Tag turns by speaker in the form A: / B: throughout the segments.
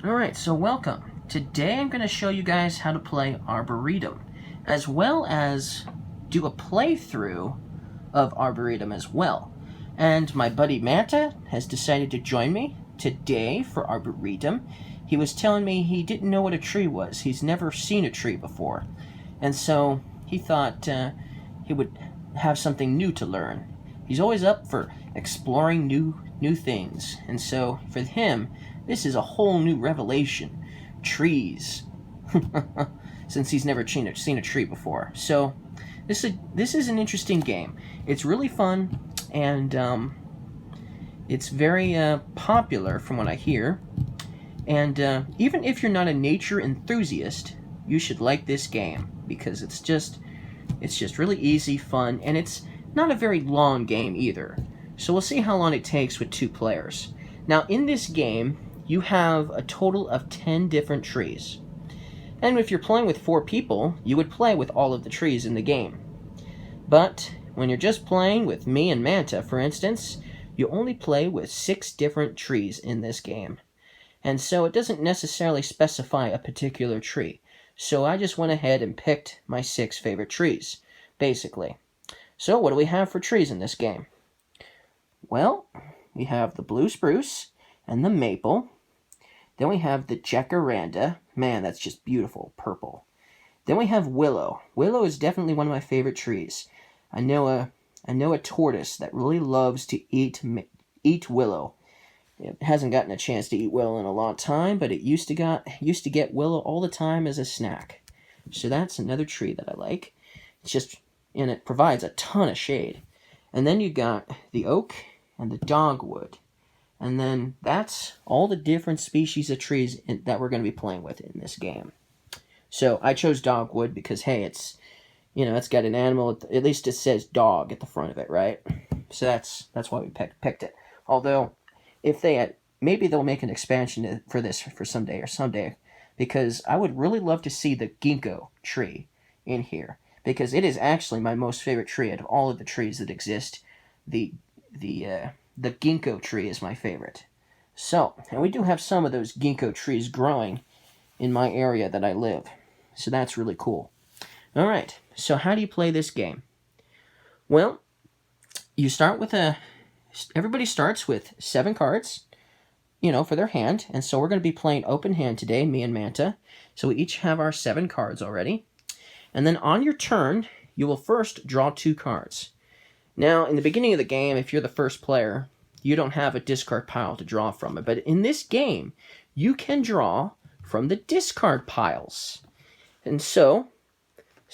A: Alright, so welcome. Today I'm going to show you guys how to play Arboretum, as well as do a playthrough of Arboretum as well. And my buddy Manta has decided to join me today for Arboretum. He was telling me he didn't know what a tree was. He's never seen a tree before. And so he thought he would have something new to learn. He's always up for exploring new things. And so for him, this is a whole new revelation. Trees. Since he's never seen a tree before. So this is an interesting game. It's really fun, and it's very popular from what I hear. And even if you're not a nature enthusiast, you should like this game because it's just really easy, fun, and it's not a very long game either. So we'll see how long it takes with 2 players. Now in this game, you have a total of 10 different trees. And if you're playing with 4 people, you would play with all of the trees in the game. But when you're just playing with me and Manta, for instance, you only play with 6 different trees in this game. And so it doesn't necessarily specify a particular tree. So I just went ahead and picked my 6 favorite trees, basically. So what do we have for trees in this game? Well, we have the blue spruce and the maple. Then we have the jacaranda. Man, that's just beautiful, purple. Then we have willow. Willow is definitely one of my favorite trees. I know a tortoise that really loves to eat willow. It hasn't gotten a chance to eat willow in a long time, but it used to get willow all the time as a snack. So that's another tree that I like. And it provides a ton of shade. And then you got the oak and the dogwood. And then that's all the different species of trees that we're going to be playing with in this game. So I chose dogwood because, hey, it's got an animal. At least it says dog at the front of it, right? So that's why we picked it. Although, if maybe they'll make an expansion for this for someday, because I would really love to see the ginkgo tree in here, because it is actually my most favorite tree out of all of the trees that exist. The ginkgo tree is my favorite. So, and we do have some of those ginkgo trees growing in my area that I live. So that's really cool. Alright, so how do you play this game? Well, you start with everybody starts with 7 cards, for their hand. And so we're going to be playing open hand today, me and Manta. So we each have our 7 cards already. And then on your turn, you will first draw 2 cards. Now, in the beginning of the game, if you're the first player, you don't have a discard pile to draw from it. But in this game, you can draw from the discard piles. And so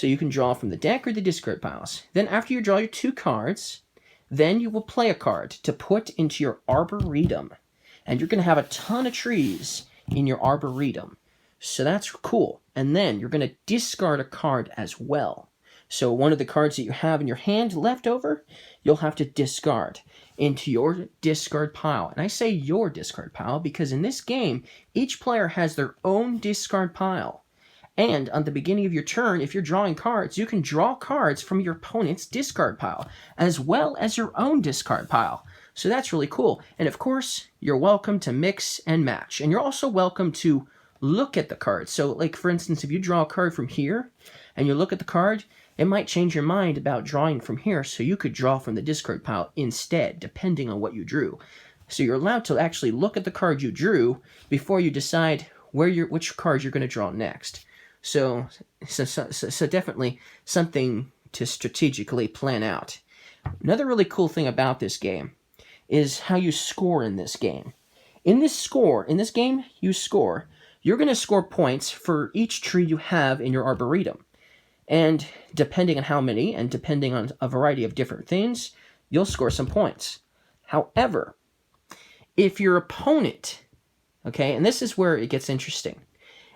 A: you can draw from the deck or the discard piles. Then after you draw your 2 cards, then you will play a card to put into your Arboretum. And you're going to have a ton of trees in your Arboretum. So that's cool. And then you're going to discard a card as well. So one of the cards that you have in your hand left over, you'll have to discard into your discard pile. And I say your discard pile because in this game, each player has their own discard pile. And on the beginning of your turn, if you're drawing cards, you can draw cards from your opponent's discard pile, as well as your own discard pile. So that's really cool. And of course, you're welcome to mix and match. And you're also welcome to look at the cards. So, like, for instance, if you draw a card from here, and you look at the card, it might change your mind about drawing from here, so you could draw from the discard pile instead, depending on what you drew. So you're allowed to actually look at the card you drew before you decide which card you're going to draw next. So definitely something to strategically plan out. Another really cool thing about this game is how you score in this game. In this game, you score. You're going to score points for each tree you have in your Arboretum. And depending on how many, and depending on a variety of different things, you'll score some points. However, if your opponent, okay, and this is where it gets interesting.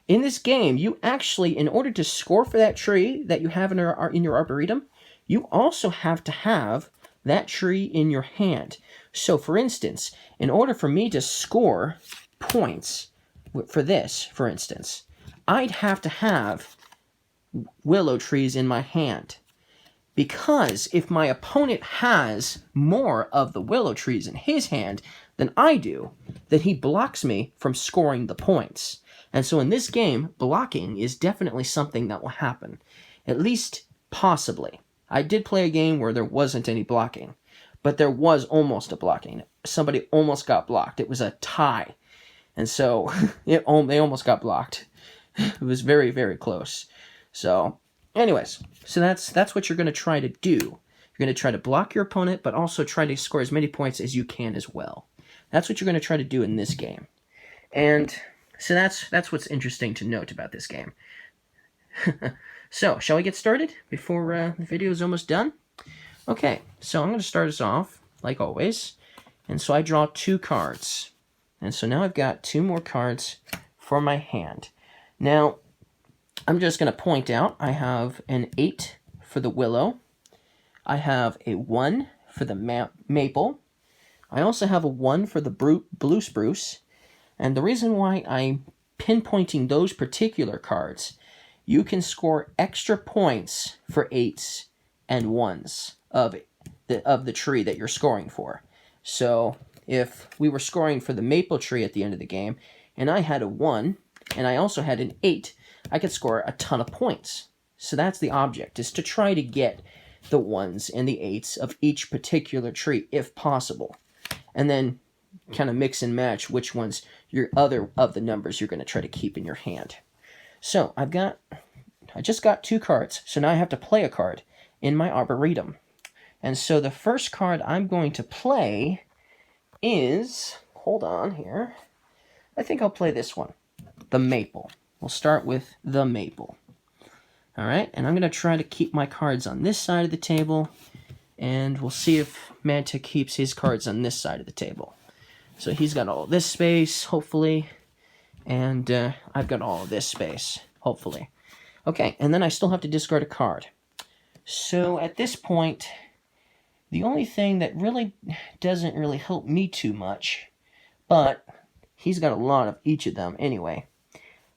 A: In this game, you actually, in order to score for that tree that you have in your Arboretum, you also have to have that tree in your hand. So, for instance, in order for me to score points for this, for instance, I'd have to have willow trees in my hand. Because if my opponent has more of the willow trees in his hand, than I do, then he blocks me from scoring the points. And so in this game, blocking is definitely something that will happen. At least possibly. I did play a game where there wasn't any blocking, but there was almost a blocking. Somebody almost got blocked. It was a tie. And so they almost got blocked. It was very, very close. So anyways, so that's what you're going to try to do. You're going to try to block your opponent, but also try to score as many points as you can as well. That's what you're going to try to do in this game. And so that's what's interesting to note about this game. So, shall we get started before the video is almost done? Okay, so I'm going to start us off, like always. And so I draw 2 cards. And so now I've got 2 more cards for my hand. Now, I'm just going to point out I have an 8 for the willow. I have a 1 for the maple. I also have a 1 for the blue spruce. And the reason why I'm pinpointing those particular cards, you can score extra points for 8s and 1s of the tree that you're scoring for. So if we were scoring for the maple tree at the end of the game, and I had a 1, and I also had an 8, I could score a ton of points. So that's the object, is to try to get the 1s and the 8s of each particular tree, if possible. And then kind of mix and match which ones your other of the numbers you're going to try to keep in your hand. So I just got 2 cards, so now I have to play a card in my Arboretum. And so the first card I'm going to play is, hold on here, I think I'll play this one, the maple. We'll start with the maple. All right, and I'm going to try to keep my cards on this side of the table, and we'll see if Manta keeps his cards on this side of the table. So he's got all this space, hopefully, and I've got all of this space, hopefully. Okay, and then I still have to discard a card. So at this point, the only thing that really doesn't really help me too much, but he's got a lot of each of them anyway.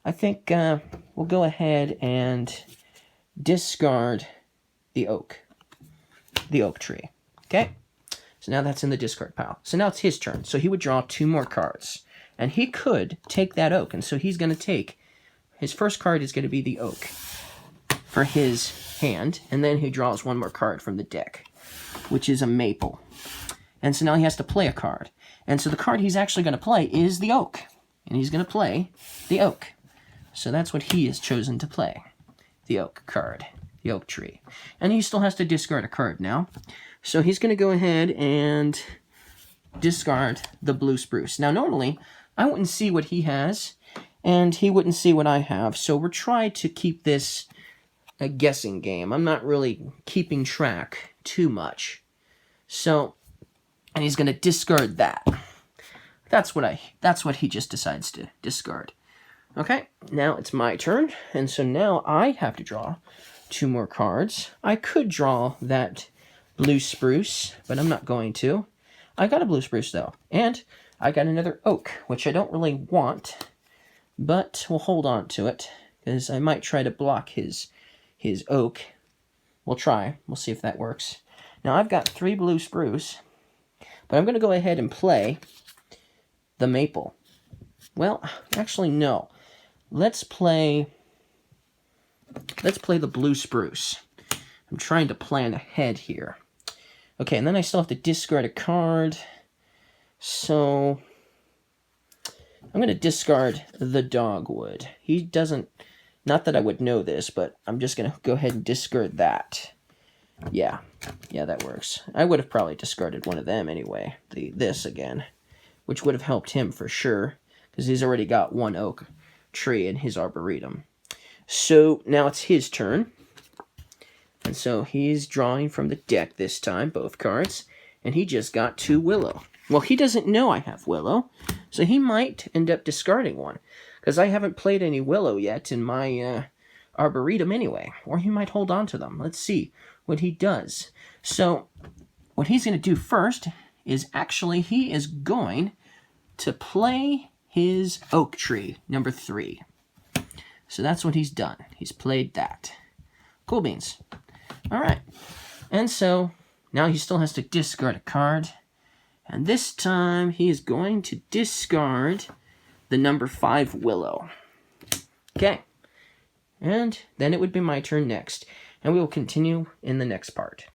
A: I think we'll go ahead and discard the oak tree. Okay? So now that's in the discard pile. So now it's his turn. So he would draw 2 more cards. And he could take that oak. And so he's going to take, his first card is going to be the oak for his hand. And then he draws 1 more card from the deck, which is a maple. And so now he has to play a card. And so the card he's actually going to play is the oak. And he's going to play the oak. So that's what he has chosen to play. The oak card. The oak tree. And he still has to discard a card now. So he's going to go ahead and discard the blue spruce. Now normally, I wouldn't see what he has, and he wouldn't see what I have. So we're trying to keep this a guessing game. I'm not really keeping track too much. So, and he's going to discard that. That's what he just decides to discard. Okay, now it's my turn, and so now I have to draw 2 more cards. I could draw that blue spruce, but I'm not going to. I got a blue spruce, though, and I got another oak, which I don't really want, but we'll hold on to it, because I might try to block his oak. We'll try. We'll see if that works. Now, I've got 3 blue spruce, but I'm going to go ahead and play the maple. Well, actually, no. Let's play the blue spruce. I'm trying to plan ahead here. Okay, and then I still have to discard a card. So I'm going to discard the dogwood. He doesn't, not that I would know this, but I'm just going to go ahead and discard that. Yeah, that works. I would have probably discarded one of them anyway, this again, which would have helped him for sure, because he's already got 1 oak tree in his Arboretum. So now it's his turn. And so he's drawing from the deck this time, both cards, and he just got 2 willow. Well, he doesn't know I have willow, so he might end up discarding one, because I haven't played any willow yet in my Arboretum anyway, or he might hold on to them. Let's see what he does. So what he's going to do first is actually he is going to play his oak tree, number 3. So that's what he's done. He's played that. Cool beans. All right. And so now he still has to discard a card. And this time, he is going to discard the number 5 Willow. Okay. And then it would be my turn next. And we will continue in the next part.